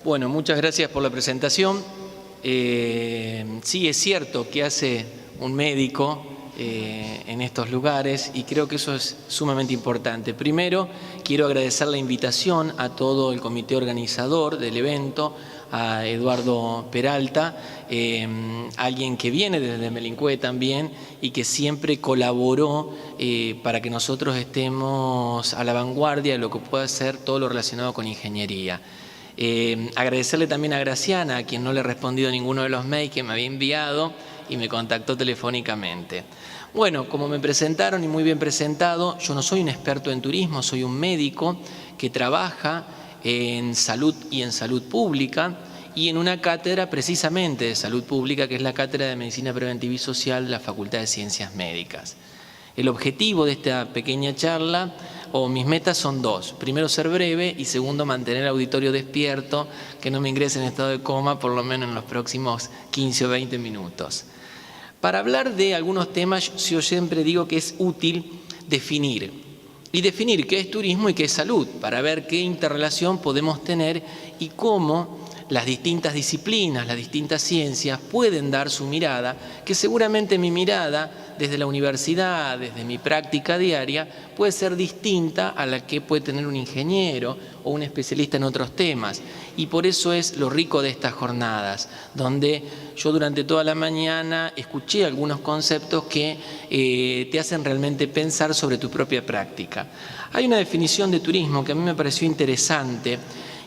Bueno, muchas gracias por la presentación. Sí, es cierto que hace un médico en estos lugares y creo que eso es sumamente importante. Primero, quiero agradecer la invitación a todo el comité organizador del evento, a Eduardo Peralta, alguien que viene desde Melincue también y que siempre colaboró para que nosotros estemos a la vanguardia de lo que pueda ser todo lo relacionado con ingeniería. Agradecerle también a Graciana, a quien no le he respondido ninguno de los mails que me había enviado y me contactó telefónicamente. Bueno, como me presentaron y muy bien presentado, yo no soy un experto en turismo, soy un médico que trabaja en salud y en salud pública y en una cátedra precisamente de salud pública, que es la Cátedra de Medicina Preventiva y Social de la Facultad de Ciencias Médicas. El objetivo de esta pequeña charla, o mis metas son dos. Primero, ser breve y segundo, mantener el auditorio despierto, que no me ingrese en estado de coma por lo menos en los próximos 15 o 20 minutos. Para hablar de algunos temas, yo siempre digo que es útil definir. Y definir qué es turismo y qué es salud, para ver qué interrelación podemos tener y cómo las distintas disciplinas, las distintas ciencias pueden dar su mirada, que seguramente mi mirada desde la universidad, desde mi práctica diaria, puede ser distinta a la que puede tener un ingeniero o un especialista en otros temas. Y por eso es lo rico de estas jornadas, donde yo durante toda la mañana escuché algunos conceptos que te hacen realmente pensar sobre tu propia práctica. Hay una definición de turismo que a mí me pareció interesante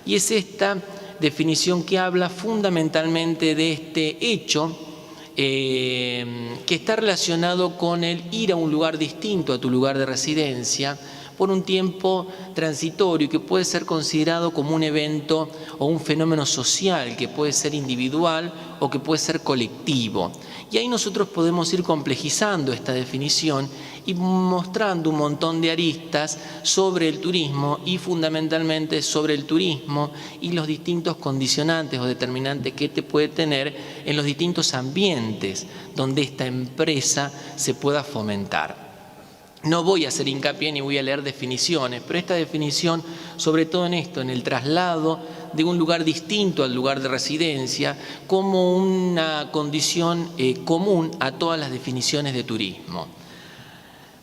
y es esta definición que habla fundamentalmente de este hecho que está relacionado con el ir a un lugar distinto a tu lugar de residencia por un tiempo transitorio que puede ser considerado como un evento o un fenómeno social que puede ser individual o que puede ser colectivo. Y ahí nosotros podemos ir complejizando esta definición y mostrando un montón de aristas sobre el turismo y fundamentalmente sobre el turismo y los distintos condicionantes o determinantes que te puede tener en los distintos ambientes donde esta empresa se pueda fomentar. No voy a hacer hincapié ni voy a leer definiciones, pero esta definición, sobre todo en esto, en el traslado de un lugar distinto al lugar de residencia, como una condición común a todas las definiciones de turismo.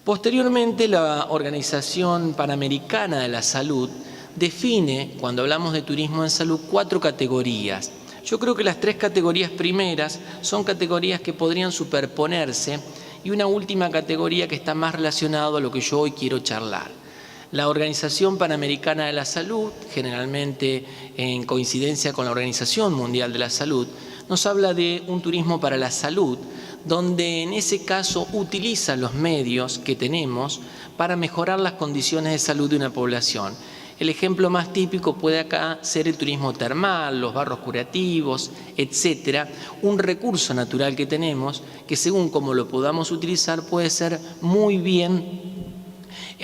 Posteriormente, la Organización Panamericana de la Salud define, cuando hablamos de turismo en salud, 4 categorías. Yo creo que las 3 categorías primeras son categorías que podrían superponerse y una última categoría que está más relacionada a lo que yo hoy quiero charlar. La Organización Panamericana de la Salud, generalmente en coincidencia con la Organización Mundial de la Salud, nos habla de un turismo para la salud, donde en ese caso utiliza los medios que tenemos para mejorar las condiciones de salud de una población. El ejemplo más típico puede acá ser el turismo termal, los barros curativos, etcétera, un recurso natural que tenemos que según como lo podamos utilizar puede ser muy bien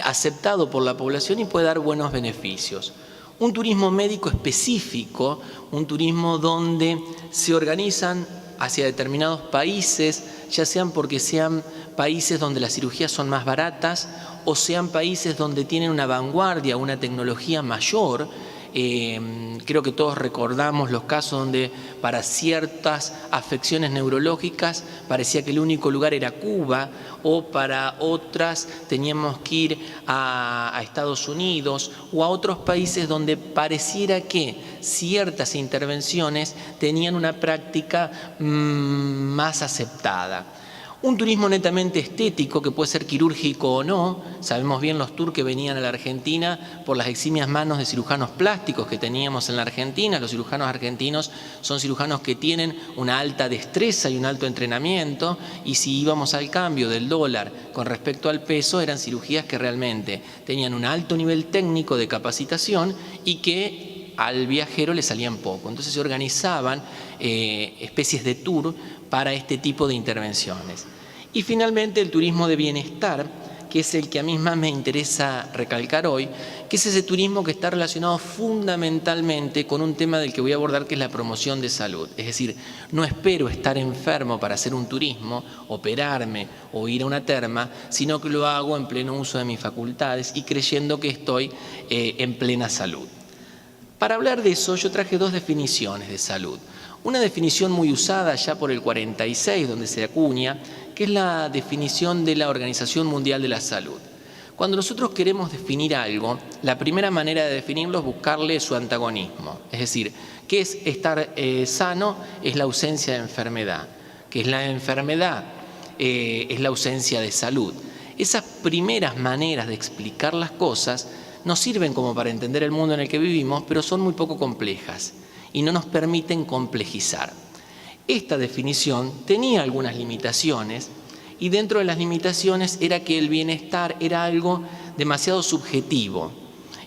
aceptado por la población y puede dar buenos beneficios. Un turismo médico específico, un turismo donde se organizan hacia determinados países, ya sean porque sean países donde las cirugías son más baratas o sean países donde tienen una vanguardia, una tecnología mayor. Creo que todos recordamos los casos donde para ciertas afecciones neurológicas parecía que el único lugar era Cuba o para otras teníamos que ir a Estados Unidos o a otros países donde pareciera que ciertas intervenciones tenían una práctica más aceptada. Un turismo netamente estético, que puede ser quirúrgico o no. Sabemos bien los tours que venían a la Argentina por las eximias manos de cirujanos plásticos que teníamos en la Argentina. Los cirujanos argentinos son cirujanos que tienen una alta destreza y un alto entrenamiento, y si íbamos al cambio del dólar con respecto al peso, eran cirugías que realmente tenían un alto nivel técnico de capacitación y que al viajero le salían poco. Entonces se organizaban especies de tour para este tipo de intervenciones. Y finalmente el turismo de bienestar, que es el que a mí más me interesa recalcar hoy, que es ese turismo que está relacionado fundamentalmente con un tema del que voy a abordar, que es la promoción de salud. Es decir, no espero estar enfermo para hacer un turismo, operarme o ir a una terma, sino que lo hago en pleno uso de mis facultades y creyendo que estoy en plena salud. Para hablar de eso, yo traje dos definiciones de salud. Una definición muy usada ya por el 46, donde se acuña, que es la definición de la Organización Mundial de la Salud. Cuando nosotros queremos definir algo, la primera manera de definirlo es buscarle su antagonismo. Es decir, ¿qué es estar sano? Es la ausencia de enfermedad. ¿Qué es la enfermedad? Es la ausencia de salud. Esas primeras maneras de explicar las cosas nos sirven como para entender el mundo en el que vivimos, pero son muy poco complejas y no nos permiten complejizar. Esta definición tenía algunas limitaciones y dentro de las limitaciones era que el bienestar era algo demasiado subjetivo,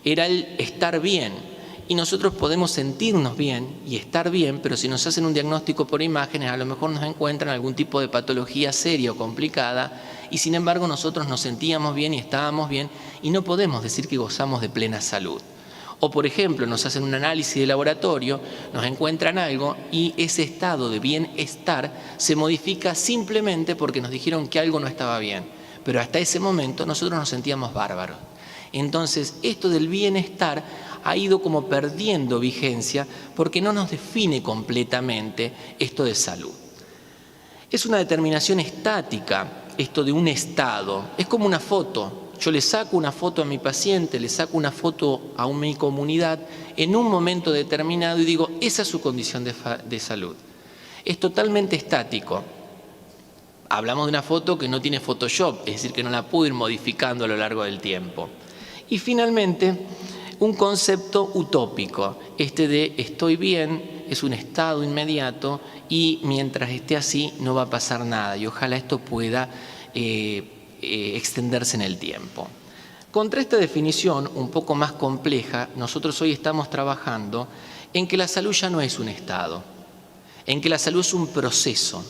era el estar bien. Y nosotros podemos sentirnos bien y estar bien, pero si nos hacen un diagnóstico por imágenes, a lo mejor nos encuentran algún tipo de patología seria o complicada, y sin embargo nosotros nos sentíamos bien y estábamos bien, y no podemos decir que gozamos de plena salud. O por ejemplo, nos hacen un análisis de laboratorio, nos encuentran algo y ese estado de bienestar se modifica simplemente porque nos dijeron que algo no estaba bien. Pero hasta ese momento nosotros nos sentíamos bárbaros. Entonces, esto del bienestar ha ido como perdiendo vigencia porque no nos define completamente esto de salud. Es una determinación estática, esto de un estado. Es como una foto. Yo le saco una foto a mi paciente, le saco una foto a mi comunidad en un momento determinado y digo, esa es su condición de salud. Es totalmente estático. Hablamos de una foto que no tiene Photoshop, es decir, que no la puedo ir modificando a lo largo del tiempo. Y finalmente, un concepto utópico, este de estoy bien, es un estado inmediato y mientras esté así no va a pasar nada y ojalá esto pueda extenderse en el tiempo. Contra esta definición un poco más compleja, nosotros hoy estamos trabajando en que la salud ya no es un estado, en que la salud es un proceso.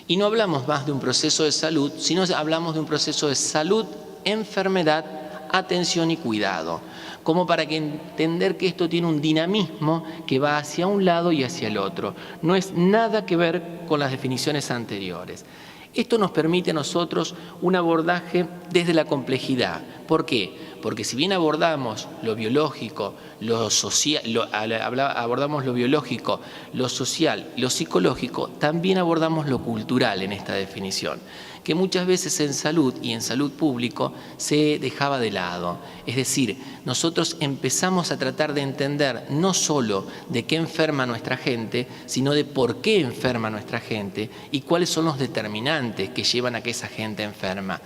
Y no hablamos más de un proceso de salud, sino hablamos de un proceso de salud, enfermedad, atención y cuidado, como para que entender que esto tiene un dinamismo que va hacia un lado y hacia el otro. No es nada que ver con las definiciones anteriores. Esto nos permite a nosotros un abordaje desde la complejidad. ¿Por qué? Porque si bien abordamos lo biológico, lo social, abordamos lo biológico, lo social, lo psicológico, también abordamos lo cultural en esta definición, que muchas veces en salud y en salud público se dejaba de lado. Es decir, nosotros empezamos a tratar de entender no solo de qué enferma nuestra gente, sino de por qué enferma nuestra gente y cuáles son los determinantes que llevan a que esa gente enferma.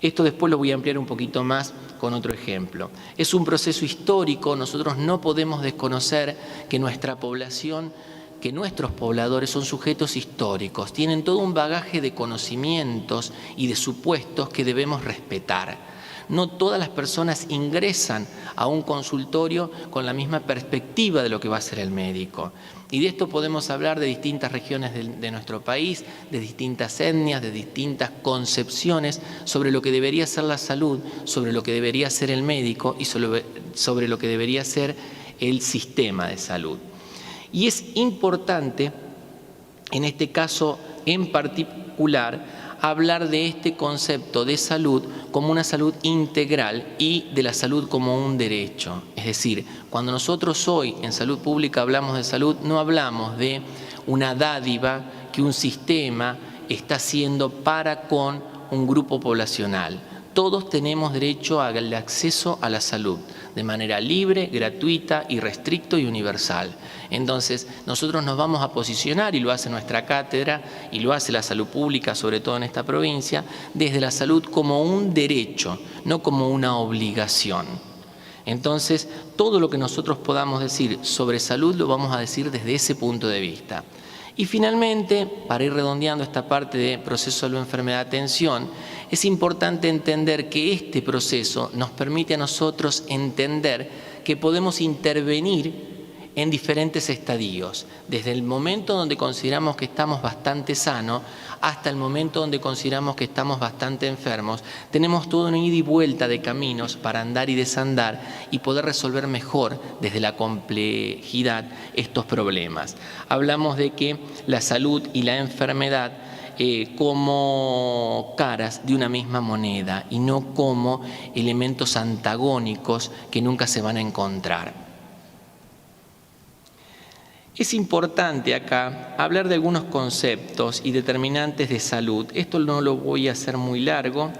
Esto después lo voy a ampliar un poquito más con otro ejemplo. Es un proceso histórico, nosotros no podemos desconocer que nuestra población, que nuestros pobladores son sujetos históricos, tienen todo un bagaje de conocimientos y de supuestos que debemos respetar. No todas las personas ingresan a un consultorio con la misma perspectiva de lo que va a hacer el médico. Y de esto podemos hablar de distintas regiones de nuestro país, de distintas etnias, de distintas concepciones sobre lo que debería ser la salud, sobre lo que debería ser el médico y sobre lo que debería ser el sistema de salud. Y es importante, en este caso en particular, hablar de este concepto de salud como una salud integral y de la salud como un derecho. Es decir, cuando nosotros hoy en salud pública hablamos de salud, no hablamos de una dádiva que un sistema está haciendo para con un grupo poblacional. Todos tenemos derecho al acceso a la salud de manera libre, gratuita, irrestricto y universal. Entonces, nosotros nos vamos a posicionar, y lo hace nuestra cátedra, y lo hace la salud pública, sobre todo en esta provincia, desde la salud como un derecho, no como una obligación. Entonces, todo lo que nosotros podamos decir sobre salud lo vamos a decir desde ese punto de vista. Y finalmente, para ir redondeando esta parte de proceso salud, enfermedad, atención, es importante entender que este proceso nos permite a nosotros entender que podemos intervenir en diferentes estadios, desde el momento donde consideramos que estamos bastante sanos hasta el momento donde consideramos que estamos bastante enfermos. Tenemos todo un ida y vuelta de caminos para andar y desandar y poder resolver mejor desde la complejidad estos problemas. Hablamos de que la salud y la enfermedad como caras de una misma moneda y no como elementos antagónicos que nunca se van a encontrar. Es importante acá hablar de algunos conceptos y determinantes de salud. Esto no lo voy a hacer muy largo,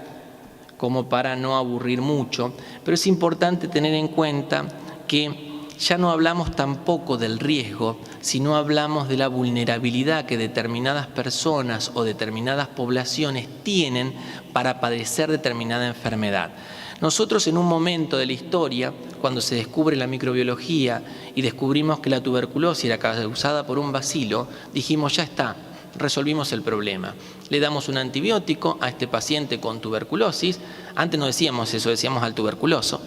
como para no aburrir mucho, pero es importante tener en cuenta que ya no hablamos tampoco del riesgo, sino hablamos de la vulnerabilidad que determinadas personas o determinadas poblaciones tienen para padecer determinada enfermedad. Nosotros en un momento de la historia, cuando se descubre la microbiología y descubrimos que la tuberculosis era causada por un bacilo, dijimos ya está, resolvimos el problema. Le damos un antibiótico a este paciente con tuberculosis, antes no decíamos eso, decíamos al tuberculoso.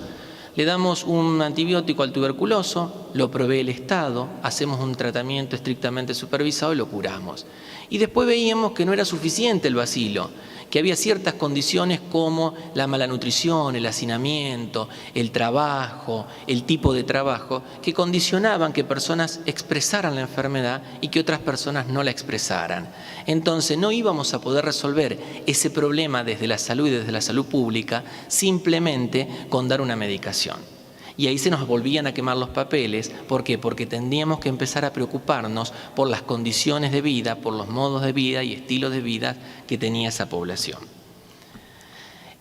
Le damos un antibiótico al tuberculoso, lo provee el Estado, hacemos un tratamiento estrictamente supervisado y lo curamos. Y después veíamos que no era suficiente el bacilo, que había ciertas condiciones como la mala nutrición, el hacinamiento, el trabajo, el tipo de trabajo, que condicionaban que personas expresaran la enfermedad y que otras personas no la expresaran. Entonces no íbamos a poder resolver ese problema desde la salud y desde la salud pública simplemente con dar una medicación. Y ahí se nos volvían a quemar los papeles. ¿Por qué? Porque tendríamos que empezar a preocuparnos por las condiciones de vida, por los modos de vida y estilos de vida que tenía esa población.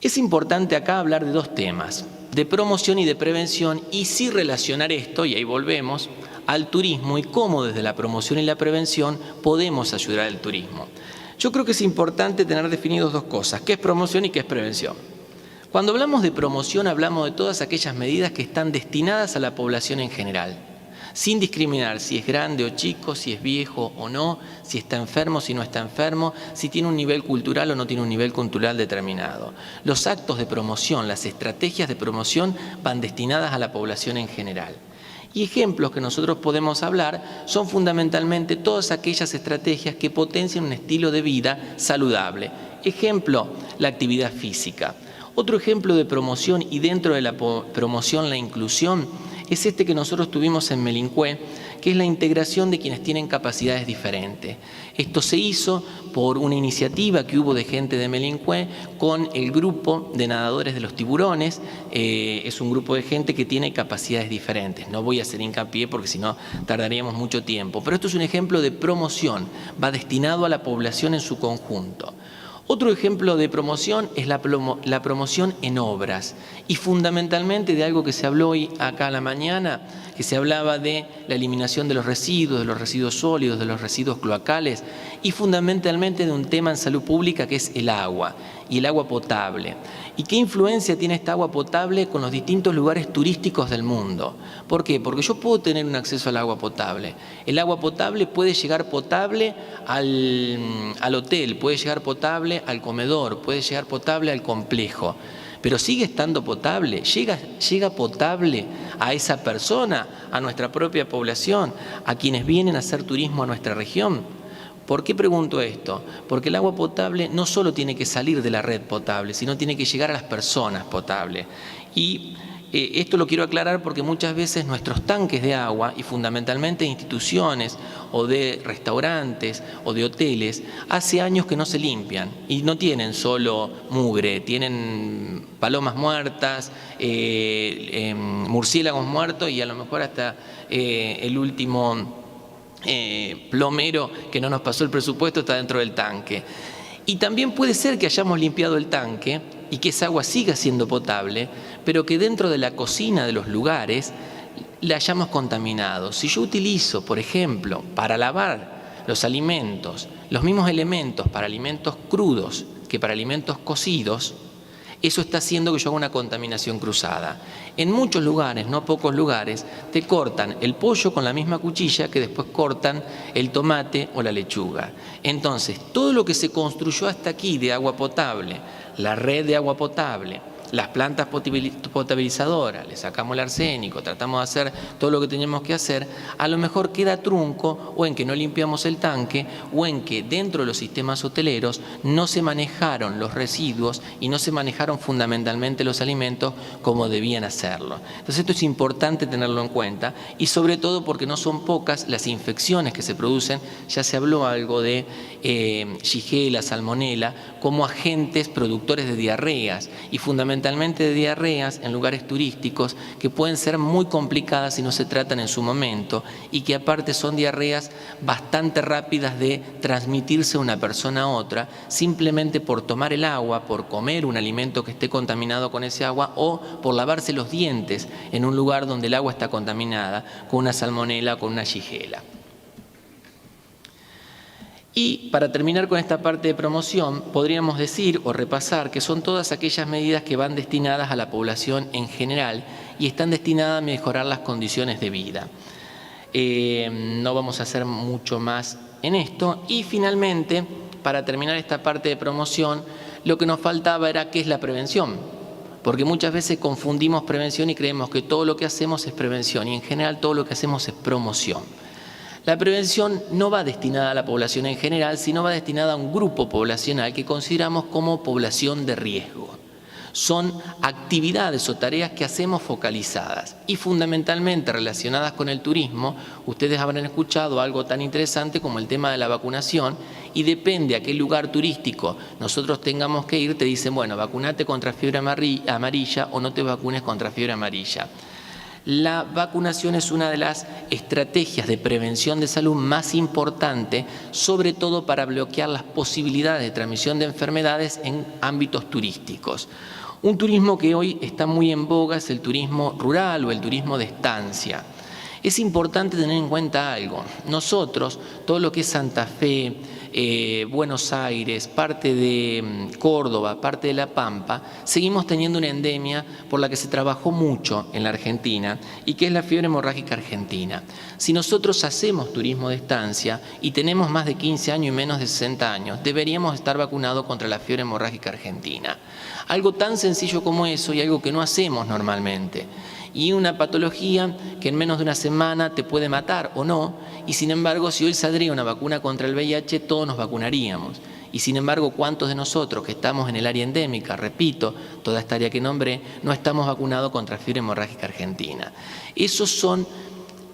Es importante acá hablar de dos temas, de promoción y de prevención, y sí relacionar esto, y ahí volvemos, al turismo y cómo desde la promoción y la prevención podemos ayudar al turismo. Yo creo que es importante tener definidos dos cosas, qué es promoción y qué es prevención. Cuando hablamos de promoción, hablamos de todas aquellas medidas que están destinadas a la población en general, sin discriminar si es grande o chico, si es viejo o no, si está enfermo, si no está enfermo, si tiene un nivel cultural o no tiene un nivel cultural determinado. Los actos de promoción, las estrategias de promoción van destinadas a la población en general. Y ejemplos que nosotros podemos hablar son fundamentalmente todas aquellas estrategias que potencian un estilo de vida saludable. Ejemplo, la actividad física. Otro ejemplo de promoción, y dentro de la promoción la inclusión, es este que nosotros tuvimos en Melincue, que es la integración de quienes tienen capacidades diferentes. Esto se hizo por una iniciativa que hubo de gente de Melincue con el grupo de nadadores de los tiburones. Es un grupo de gente que tiene capacidades diferentes. No voy a hacer hincapié porque si no tardaríamos mucho tiempo. Pero esto es un ejemplo de promoción, va destinado a la población en su conjunto. Otro ejemplo de promoción es la promoción en obras, y fundamentalmente de algo que se habló hoy acá a la mañana, que se hablaba de la eliminación de los residuos sólidos, de los residuos cloacales, y fundamentalmente de un tema en salud pública que es el agua, y el agua potable. ¿Y qué influencia tiene esta agua potable con los distintos lugares turísticos del mundo? ¿Por qué? Porque yo puedo tener un acceso al agua potable. El agua potable puede llegar potable al hotel, puede llegar potable al comedor, puede llegar potable al complejo. Pero sigue estando potable, llega potable a esa persona, a nuestra propia población, a quienes vienen a hacer turismo a nuestra región. ¿Por qué pregunto esto? Porque el agua potable no solo tiene que salir de la red potable, sino tiene que llegar a las personas potables. Y esto lo quiero aclarar porque muchas veces nuestros tanques de agua, y fundamentalmente instituciones o de restaurantes o de hoteles, hace años que no se limpian y no tienen solo mugre, tienen palomas muertas, murciélagos muertos y a lo mejor hasta el último plomero que no nos pasó el presupuesto está dentro del tanque. Y también puede ser que hayamos limpiado el tanque y que esa agua siga siendo potable, pero que dentro de la cocina de los lugares la hayamos contaminado. Si yo utilizo, por ejemplo, para lavar los alimentos, los mismos elementos para alimentos crudos que para alimentos cocidos, eso está haciendo que yo haga una contaminación cruzada. En muchos lugares, no pocos lugares, te cortan el pollo con la misma cuchilla que después cortan el tomate o la lechuga. Entonces, todo lo que se construyó hasta aquí de agua potable, la red de agua potable, las plantas potabilizadoras, le sacamos el arsénico, tratamos de hacer todo lo que teníamos que hacer, a lo mejor queda trunco o en que no limpiamos el tanque o en que dentro de los sistemas hoteleros no se manejaron los residuos y no se manejaron fundamentalmente los alimentos como debían hacerlo. Entonces esto es importante tenerlo en cuenta y sobre todo porque no son pocas las infecciones que se producen, ya se habló algo de Shigella, Salmonella, como agentes productores de diarreas y fundamentalmente fundamentalmente de diarreas en lugares turísticos que pueden ser muy complicadas si no se tratan en su momento y que aparte son diarreas bastante rápidas de transmitirse de una persona a otra simplemente por tomar el agua, por comer un alimento que esté contaminado con ese agua o por lavarse los dientes en un lugar donde el agua está contaminada con una salmonela o con una shigella. Y para terminar con esta parte de promoción, podríamos decir o repasar que son todas aquellas medidas que van destinadas a la población en general y están destinadas a mejorar las condiciones de vida. No vamos a hacer mucho más en esto. Y finalmente, para terminar esta parte de promoción, lo que nos faltaba era qué es la prevención. Porque muchas veces confundimos prevención y creemos que todo lo que hacemos es prevención y en general todo lo que hacemos es promoción. La prevención no va destinada a la población en general, sino va destinada a un grupo poblacional que consideramos como población de riesgo. Son actividades o tareas que hacemos focalizadas y fundamentalmente relacionadas con el turismo. Ustedes habrán escuchado algo tan interesante como el tema de la vacunación y depende a qué lugar turístico nosotros tengamos que ir, te dicen, bueno, vacunate contra fiebre amarilla o no te vacunes contra fiebre amarilla. La vacunación es una de las estrategias de prevención de salud más importante, sobre todo para bloquear las posibilidades de transmisión de enfermedades en ámbitos turísticos. Un turismo que hoy está muy en boga es el turismo rural o el turismo de estancia. Es importante tener en cuenta algo. Nosotros, todo lo que es Santa Fe, Buenos Aires, parte de Córdoba, parte de La Pampa, seguimos teniendo una endemia por la que se trabajó mucho en la Argentina y que es la fiebre hemorrágica argentina. Si nosotros hacemos turismo de estancia y tenemos más de 15 años y menos de 60 años, deberíamos estar vacunados contra la fiebre hemorrágica argentina. Algo tan sencillo como eso y algo que no hacemos normalmente. Y una patología que en menos de una semana te puede matar o no, y sin embargo, si hoy saldría una vacuna contra el VIH, todos nos vacunaríamos. Y sin embargo, ¿cuántos de nosotros que estamos en el área endémica, repito, toda esta área que nombré, no estamos vacunados contra fiebre hemorrágica argentina? Esos son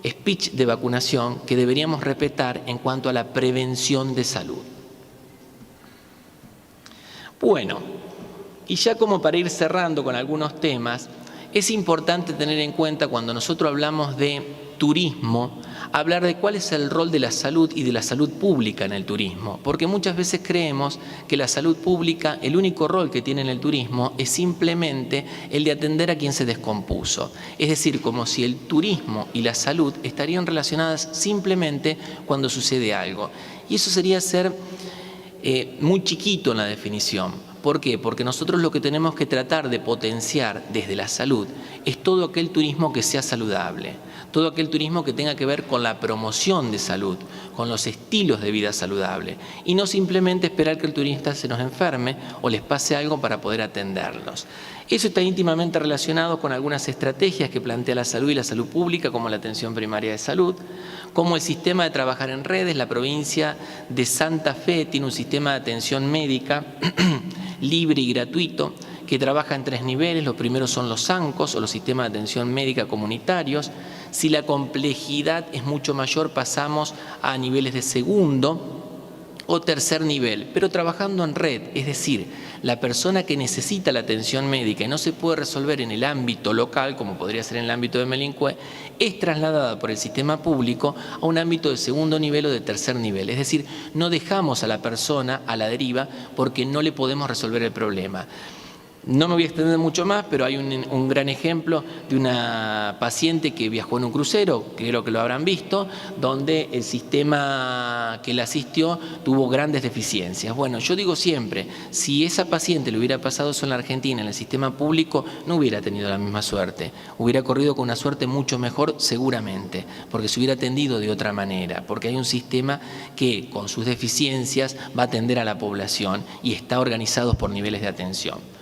speech de vacunación que deberíamos respetar en cuanto a la prevención de salud. Bueno, y ya como para ir cerrando con algunos temas, es importante tener en cuenta cuando nosotros hablamos de turismo, hablar de cuál es el rol de la salud y de la salud pública en el turismo, porque muchas veces creemos que la salud pública, el único rol que tiene en el turismo es simplemente el de atender a quien se descompuso. Es decir, como si el turismo y la salud estarían relacionadas simplemente cuando sucede algo. Y eso sería ser muy chiquito en la definición. ¿Por qué? Porque nosotros lo que tenemos que tratar de potenciar desde la salud es todo aquel turismo que sea saludable, todo aquel turismo que tenga que ver con la promoción de salud, con los estilos de vida saludable y no simplemente esperar que el turista se nos enferme o les pase algo para poder atenderlos. Eso está íntimamente relacionado con algunas estrategias que plantea la salud y la salud pública, como la atención primaria de salud, como el sistema de trabajar en redes. La provincia de Santa Fe tiene un sistema de atención médica libre y gratuito que trabaja en 3 niveles. Los primeros son los SANCOS o los sistemas de atención médica comunitarios. Si la complejidad es mucho mayor, pasamos a niveles de segundo o tercer nivel, pero trabajando en red, es decir, la persona que necesita la atención médica y no se puede resolver en el ámbito local, como podría ser en el ámbito de Melincue, es trasladada por el sistema público a un ámbito de segundo nivel o de tercer nivel. Es decir, no dejamos a la persona a la deriva porque no le podemos resolver el problema. No me voy a extender mucho más, pero hay un gran ejemplo de una paciente que viajó en un crucero, creo que lo habrán visto, donde el sistema que la asistió tuvo grandes deficiencias. Bueno, yo digo siempre, si esa paciente le hubiera pasado eso en la Argentina, en el sistema público, no hubiera tenido la misma suerte. Hubiera corrido con una suerte mucho mejor seguramente, porque se hubiera atendido de otra manera, porque hay un sistema que con sus deficiencias va a atender a la población y está organizado por niveles de atención.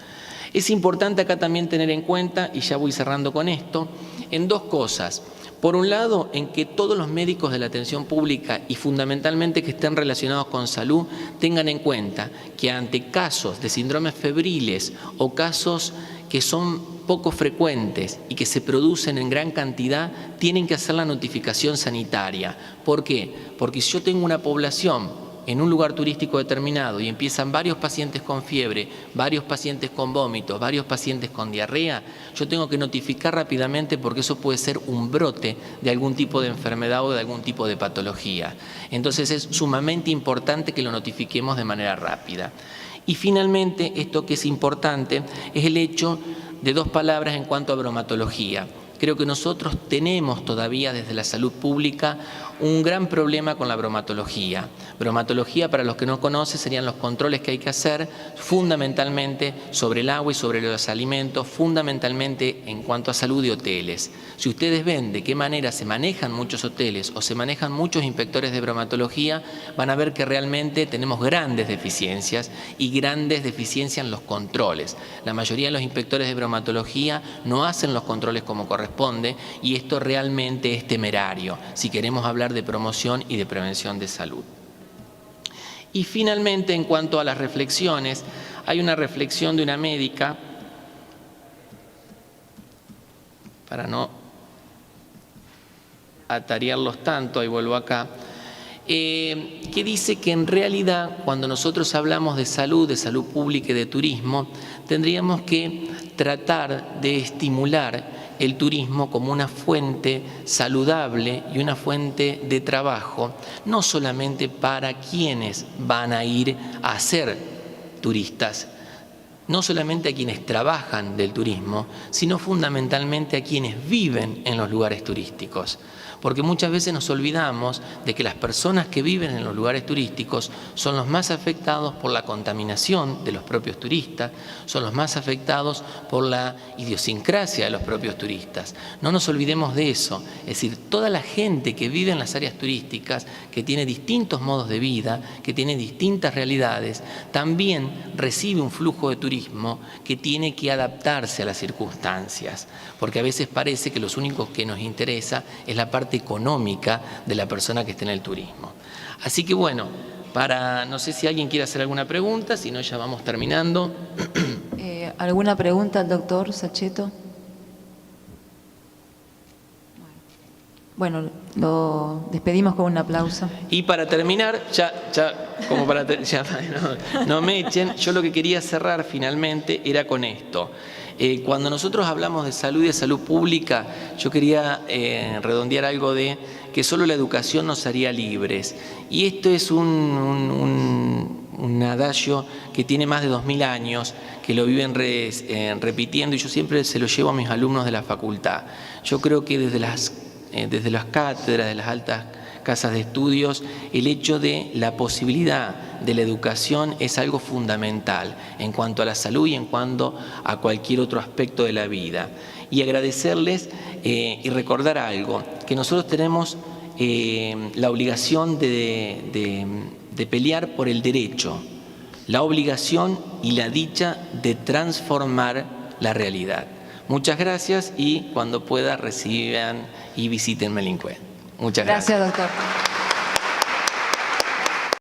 Es importante acá también tener en cuenta, y ya voy cerrando con esto, en 2 cosas. Por un lado, en que todos los médicos de la atención pública y fundamentalmente que estén relacionados con salud tengan en cuenta que ante casos de síndromes febriles o casos que son poco frecuentes y que se producen en gran cantidad, tienen que hacer la notificación sanitaria. ¿Por qué? Porque si yo tengo una población en un lugar turístico determinado y empiezan varios pacientes con fiebre, varios pacientes con vómitos, varios pacientes con diarrea, yo tengo que notificar rápidamente porque eso puede ser un brote de algún tipo de enfermedad o de algún tipo de patología. Entonces es sumamente importante que lo notifiquemos de manera rápida. Y finalmente, esto que es importante es el hecho de dos palabras en cuanto a bromatología. Creo que nosotros tenemos todavía desde la salud pública un gran problema con la bromatología. Bromatología, para los que no conocen, serían los controles que hay que hacer fundamentalmente sobre el agua y sobre los alimentos, fundamentalmente en cuanto a salud de hoteles. Si ustedes ven de qué manera se manejan muchos hoteles o se manejan muchos inspectores de bromatología, van a ver que realmente tenemos grandes deficiencias y grandes deficiencias en los controles. La mayoría de los inspectores de bromatología no hacen los controles como corresponde y esto realmente es temerario si queremos hablar de promoción y de prevención de salud. Y finalmente, en cuanto a las reflexiones, hay una reflexión de una médica, para no atarearlos tanto, ahí vuelvo acá, que dice que en realidad cuando nosotros hablamos de salud pública y de turismo, tendríamos que tratar de estimular el turismo como una fuente saludable y una fuente de trabajo, no solamente para quienes van a ir a ser turistas, no solamente a quienes trabajan del turismo, sino fundamentalmente a quienes viven en los lugares turísticos. Porque muchas veces nos olvidamos de que las personas que viven en los lugares turísticos son los más afectados por la contaminación de los propios turistas, son los más afectados por la idiosincrasia de los propios turistas. No nos olvidemos de eso, es decir, toda la gente que vive en las áreas turísticas, que tiene distintos modos de vida, que tiene distintas realidades, también recibe un flujo de turismo que tiene que adaptarse a las circunstancias, porque a veces parece que los únicos que nos interesa es la parte económica de la persona que está en el turismo. Así que bueno, no sé si alguien quiere hacer alguna pregunta, si no ya vamos terminando. ¿Alguna pregunta al doctor Saccheto? Bueno, lo despedimos con un aplauso. Y para terminar, no me echen, yo lo que quería cerrar finalmente era con esto. Cuando nosotros hablamos de salud y de salud pública, yo quería redondear algo de que solo la educación nos haría libres. Y esto es un adagio que tiene más de 2000 años, que lo viven repitiendo y yo siempre se lo llevo a mis alumnos de la facultad. Yo creo que desde las cátedras, de las altas casas de estudios, el hecho de la posibilidad de la educación es algo fundamental en cuanto a la salud y en cuanto a cualquier otro aspecto de la vida. Y agradecerles y recordar algo, que nosotros tenemos la obligación de pelear por el derecho, la obligación y la dicha de transformar la realidad. Muchas gracias y cuando pueda reciban y visiten Melincue. Muchas gracias. Gracias, doctor.